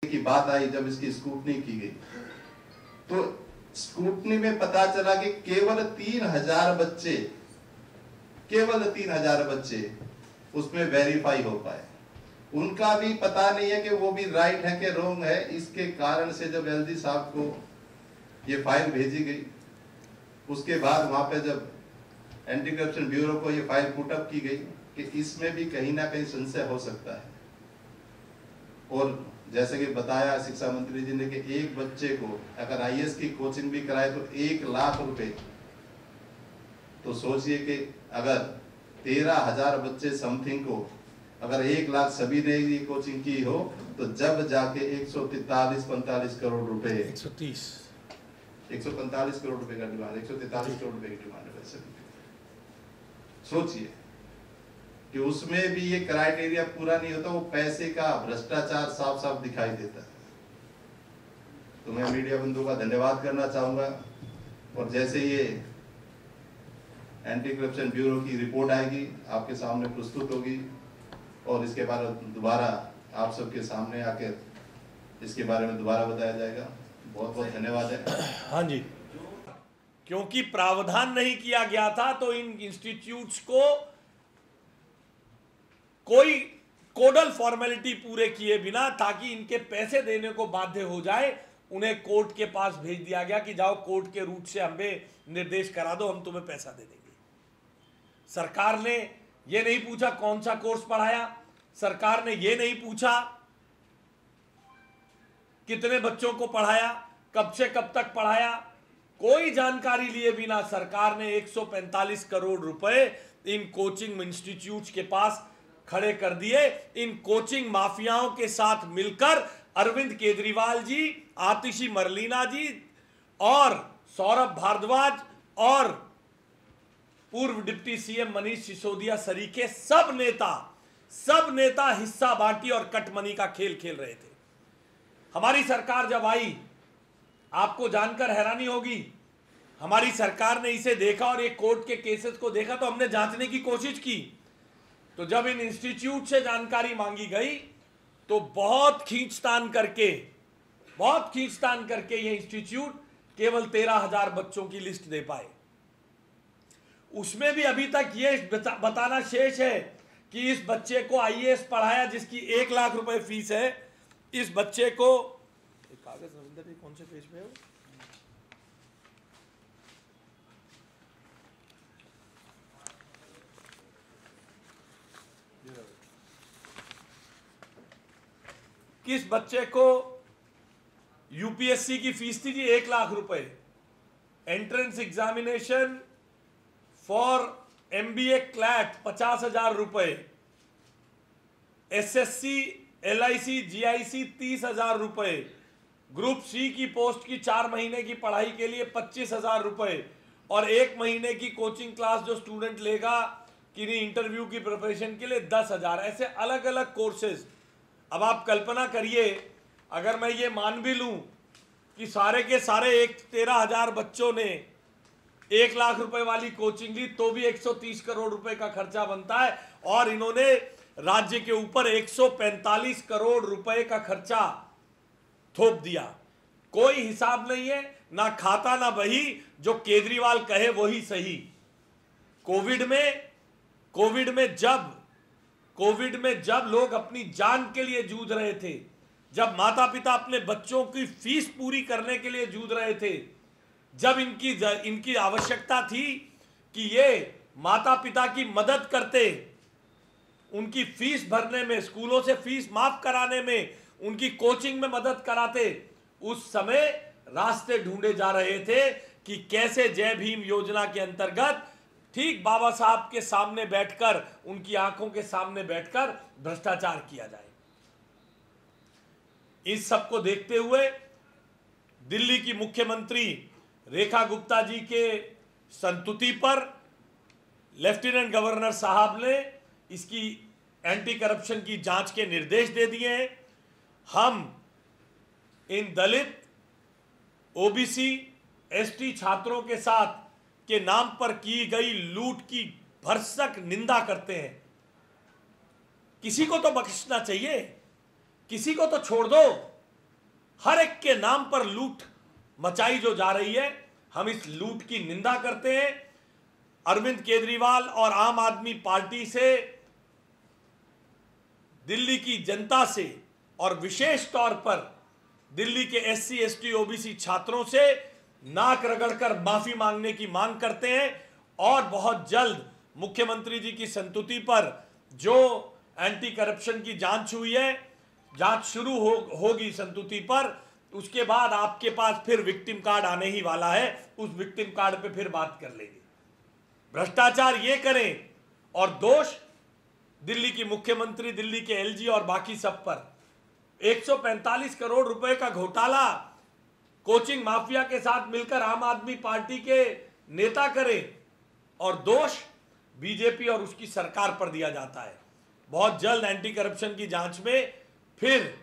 की बात आई, जब इसकी स्क्रूटनी की गई तो स्क्रूटनी में पता चला कि केवल 3,000 बच्चे उसमें वेरीफाई हो पाए। उनका भी पता नहीं है कि वो भी राइट है कि रॉन्ग है। इसके कारण से जब एलजी साहब को ये फाइल भेजी गई, उसके बाद वहां पे जब एंटी करप्शन ब्यूरो को ये फाइल पुटअप की गई कि इसमें भी कहीं ना कहीं संशय हो सकता है। और जैसे कि बताया शिक्षा मंत्री जी ने कि एक बच्चे को अगर आईएएस की कोचिंग भी कराए तो 1 लाख रुपए। तो सोचिए कि अगर 13,000 बच्चे समथिंग को अगर 1 लाख सभी ने ये कोचिंग की हो तो जब जाके 145 करोड़ रुपए 145 करोड़ रुपए का डिमांड, 143 करोड़ रुपए की डिमांड है वैसे। सोचिए कि उसमें भी ये क्राइटेरिया पूरा नहीं होता, वो पैसे का भ्रष्टाचार साफ साफ दिखाई देता है। तो मैं मीडिया बंधुओं का धन्यवाद करना चाहूंगा। और जैसे ये एंटी करप्शन ब्यूरो की रिपोर्ट आएगी, आपके सामने प्रस्तुत होगी और इसके बारे में दोबारा आप सबके सामने आकर इसके बारे में दोबारा बताया जाएगा। बहुत बहुत धन्यवाद है। हाँ जी, क्योंकि प्रावधान नहीं किया गया था तो इन इंस्टीट्यूट्स को कोई कोडल फॉर्मेलिटी पूरे किए बिना, ताकि इनके पैसे देने को बाध्य हो जाए, उन्हें कोर्ट के पास भेज दिया गया कि जाओ कोर्ट के रूट से हमें निर्देश करा दो, हम तुम्हें पैसा दे देंगे। सरकार ने यह नहीं पूछा कौन सा कोर्स पढ़ाया, सरकार ने यह नहीं पूछा कितने बच्चों को पढ़ाया, कब से कब तक पढ़ाया, कोई जानकारी लिए बिना सरकार ने 145 करोड़ रुपए इन कोचिंग इंस्टीट्यूट्स के पास खड़े कर दिए। इन कोचिंग माफियाओं के साथ मिलकर अरविंद केजरीवाल जी, आतिशी मरलीना जी और सौरभ भारद्वाज और पूर्व डिप्टी सीएम मनीष सिसोदिया सरीखे सब नेता हिस्सा बांटी और कटमनी का खेल खेल रहे थे। हमारी सरकार जब आई, आपको जानकर हैरानी होगी, हमारी सरकार ने इसे देखा और एक कोर्ट के केसेस को देखा तो हमने जांचने की कोशिश की। तो जब इन इंस्टीट्यूट से जानकारी मांगी गई तो बहुत खींचतान करके ये इंस्टीट्यूट केवल 13,000 बच्चों की लिस्ट दे पाए। उसमें भी अभी तक ये बताना शेष है कि इस बच्चे को आईएएस पढ़ाया जिसकी 1 लाख रुपए फीस है। इस बच्चे को कागज रविंदर जी कौन से पेज पे है? किस बच्चे को यूपीएससी की फीस थी जी 1 लाख रुपए, entrance examination for MBA CLAT 50,000 रुपए, एसएससी एलआईसी जीआईसी 30,000 रुपए, ग्रुप सी की पोस्ट की 4 महीने की पढ़ाई के लिए 25,000 रुपए और 1 महीने की कोचिंग क्लास जो स्टूडेंट लेगा किन्हीं इंटरव्यू की प्रिपरेशन के लिए 10,000। ऐसे अलग अलग कोर्सेज। अब आप कल्पना करिए, अगर मैं ये मान भी लूं कि सारे के सारे 13,000 बच्चों ने 1 लाख रुपए वाली कोचिंग ली तो भी 130 करोड़ रुपए का खर्चा बनता है और इन्होंने राज्य के ऊपर 145 करोड़ रुपए का खर्चा थोप दिया। कोई हिसाब नहीं है, ना खाता ना बही, जो केजरीवाल कहे वही सही। कोविड में जब लोग अपनी जान के लिए जूझ रहे थे, जब माता पिता अपने बच्चों की फीस पूरी करने के लिए जूझ रहे थे, जब इनकी आवश्यकता थी कि ये माता पिता की मदद करते, उनकी फीस भरने में, स्कूलों से फीस माफ कराने में, उनकी कोचिंग में मदद कराते, उस समय रास्ते ढूंढे जा रहे थे कि कैसे जय भीम योजना के अंतर्गत ठीक बाबा साहब के सामने बैठकर, उनकी आंखों के सामने बैठकर भ्रष्टाचार किया जाए। इस सब को देखते हुए दिल्ली की मुख्यमंत्री रेखा गुप्ता जी के संतुति पर लेफ्टिनेंट गवर्नर साहब ने इसकी एंटी करप्शन की जांच के निर्देश दे दिए हैं। हम इन दलित, ओबीसी, एसटी छात्रों के साथ के नाम पर की गई लूट की भरसक निंदा करते हैं। किसी को तो बख्शना चाहिए, किसी को तो छोड़ दो। हर एक के नाम पर लूट मचाई जो जा रही है, हम इस लूट की निंदा करते हैं। अरविंद केजरीवाल और आम आदमी पार्टी से, दिल्ली की जनता से और विशेष तौर पर दिल्ली के एससी, एसटी, ओबीसी छात्रों से नाक रगड़कर माफी मांगने की मांग करते हैं और बहुत जल्द मुख्यमंत्री जी की संतुति पर जो एंटी करप्शन की जांच हुई है, जांच शुरू होगी संतुति पर, उसके बाद आपके पास फिर विक्टिम कार्ड आने ही वाला है। उस विक्टिम कार्ड पे फिर बात कर लेंगे। भ्रष्टाचार ये करें और दोष दिल्ली की मुख्यमंत्री, दिल्ली के एलजी और बाकी सब पर। 145 करोड़ रुपए का घोटाला कोचिंग माफिया के साथ मिलकर आम आदमी पार्टी के नेता करें और दोष बीजेपी और उसकी सरकार पर दिया जाता है। बहुत जल्द एंटी करप्शन की जांच में फिर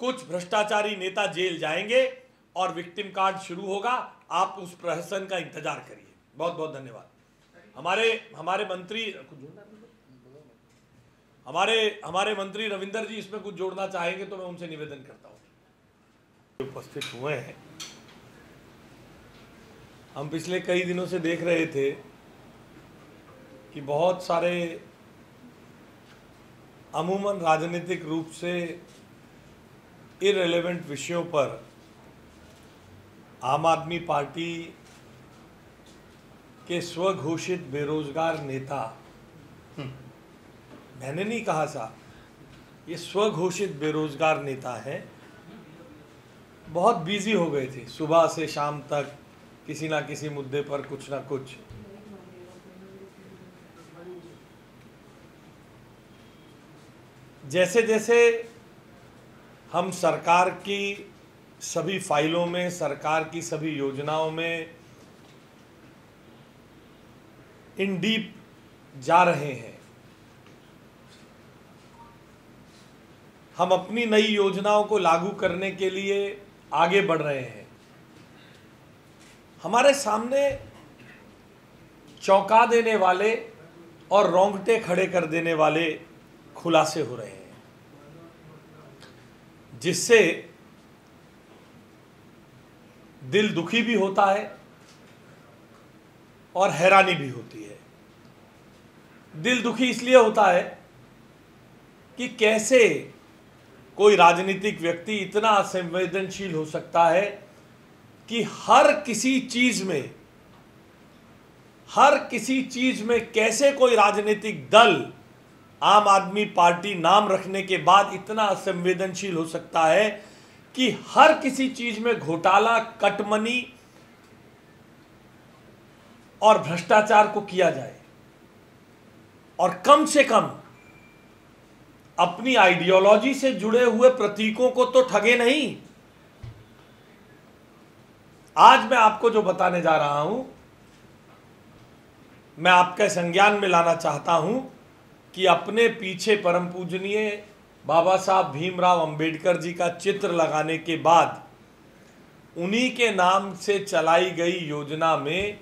कुछ भ्रष्टाचारी नेता जेल जाएंगे और विक्टिम कार्ड शुरू होगा। आप उस प्रहसन का इंतजार करिए। बहुत बहुत धन्यवाद। हमारे मंत्री रविंदर जी इसमें कुछ जोड़ना चाहेंगे तो मैं उनसे निवेदन करता हूं। उपस्थित हुए हैं, हम पिछले कई दिनों से देख रहे थे कि बहुत सारे अमूमन राजनीतिक रूप से इररिलेवेंट विषयों पर आम आदमी पार्टी के स्वघोषित बेरोजगार नेता, मैंने नहीं कहा साहब, ये स्वघोषित बेरोजगार नेता है, बहुत बिजी हो गए थे। सुबह से शाम तक किसी ना किसी मुद्दे पर कुछ ना कुछ। जैसे जैसे हम सरकार की सभी फाइलों में, सरकार की सभी योजनाओं में इन डीप जा रहे हैं, हम अपनी नई योजनाओं को लागू करने के लिए आगे बढ़ रहे हैं, हमारे सामने चौंका देने वाले और रोंगटे खड़े कर देने वाले खुलासे हो रहे हैं, जिससे दिल दुखी भी होता है और हैरानी भी होती है। दिल दुखी इसलिए होता है कि कैसे कोई राजनीतिक व्यक्ति इतना असंवेदनशील हो सकता है कि हर किसी चीज में कैसे कोई राजनीतिक दल आम आदमी पार्टी नाम रखने के बाद इतना असंवेदनशील हो सकता है कि हर किसी चीज में घोटाला, कटमनी और भ्रष्टाचार को किया जाए और कम से कम अपनी आइडियोलॉजी से जुड़े हुए प्रतीकों को तो ठगे नहीं। आज मैं आपको जो बताने जा रहा हूं, मैं आपके संज्ञान में लाना चाहता हूं कि अपने पीछे परम पूजनीय बाबा साहब भीमराव अंबेडकर जी का चित्र लगाने के बाद उन्हीं के नाम से चलाई गई योजना में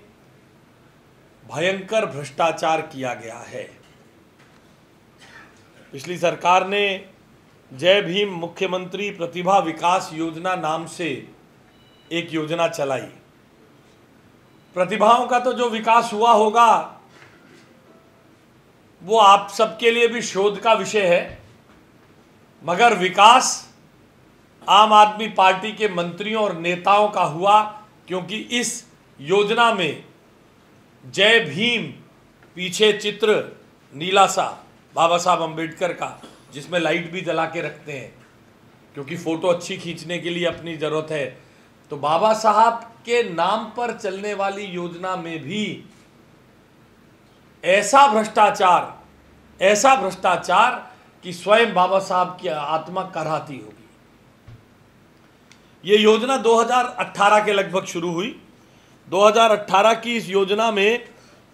भयंकर भ्रष्टाचार किया गया है। पिछली सरकार ने जय भीम मुख्यमंत्री प्रतिभा विकास योजना नाम से एक योजना चलाई। प्रतिभाओं का तो जो विकास हुआ होगा वो आप सबके लिए भी शोध का विषय है, मगर विकास आम आदमी पार्टी के मंत्रियों और नेताओं का हुआ, क्योंकि इस योजना में जय भीम पीछे चित्र नीला सा बाबा साहब अंबेडकर का, जिसमें लाइट भी जला के रखते हैं क्योंकि फोटो अच्छी खींचने के लिए अपनी जरूरत है, तो बाबा साहब के नाम पर चलने वाली योजना में भी ऐसा भ्रष्टाचार कि स्वयं बाबा साहब की आत्मा कराहती होगी। ये योजना 2018 के लगभग शुरू हुई। 2018 की इस योजना में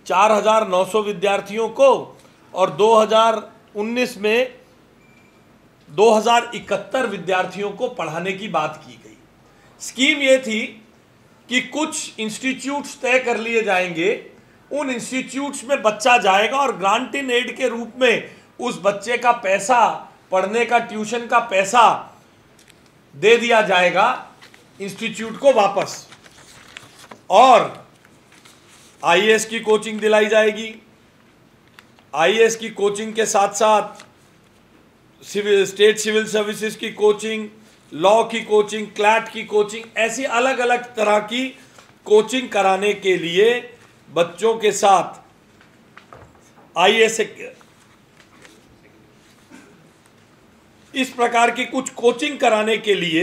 4,900 विद्यार्थियों को और 2019 में 2,071 विद्यार्थियों को पढ़ाने की बात की गई। स्कीम ये थी कि कुछ इंस्टीट्यूट्स तय कर लिए जाएंगे, उन इंस्टीट्यूट्स में बच्चा जाएगा और ग्रांट इन एड के रूप में उस बच्चे का पैसा, पढ़ने का ट्यूशन का पैसा दे दिया जाएगा इंस्टीट्यूट को वापस, और आईएएस की कोचिंग दिलाई जाएगी। आईएएस की कोचिंग के साथ साथ स्टेट सिविल सर्विसेज की कोचिंग, लॉ की कोचिंग, क्लैट की कोचिंग, ऐसी अलग अलग तरह की कोचिंग कराने के लिए बच्चों के साथ आईएएस इस प्रकार की कुछ कोचिंग कराने के लिए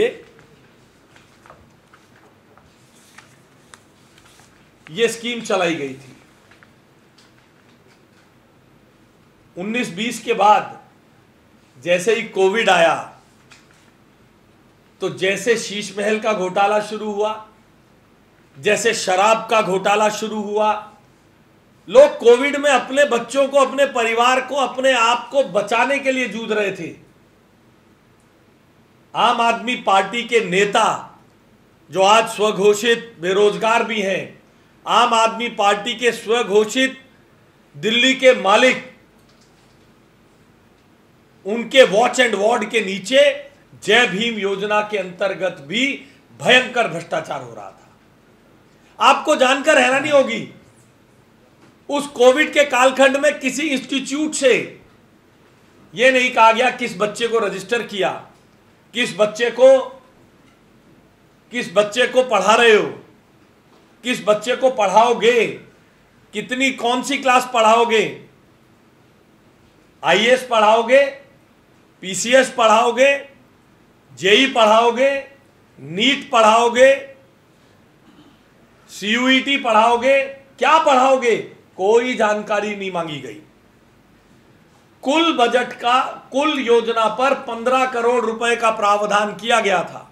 यह स्कीम चलाई गई थी। 19-20 के बाद जैसे ही कोविड आया तो जैसे शीश महल का घोटाला शुरू हुआ, जैसे शराब का घोटाला शुरू हुआ, लोग कोविड में अपने बच्चों को, अपने परिवार को, अपने आप को बचाने के लिए जूझ रहे थे। आम आदमी पार्टी के नेता जो आज स्वघोषित बेरोजगार भी हैं, आम आदमी पार्टी के स्वघोषित दिल्ली के मालिक, उनके वॉच एंड वार्ड के नीचे जय भीम योजना के अंतर्गत भी भयंकर भ्रष्टाचार हो रहा था। आपको जानकर हैरानी होगी, उस कोविड के कालखंड में किसी इंस्टीट्यूट से यह नहीं कहा गया किस बच्चे को रजिस्टर किया, किस बच्चे को पढ़ा रहे हो, किस बच्चे को पढ़ाओगे, कितनी कौन सी क्लास पढ़ाओगे, आईएएस पढ़ाओगे, पीसीएस पढ़ाओगे, जेई पढ़ाओगे, नीट पढ़ाओगे, सीयूईटी पढ़ाओगे, क्या पढ़ाओगे, कोई जानकारी नहीं मांगी गई। कुल बजट का, कुल योजना पर 15 करोड़ रुपए का प्रावधान किया गया था।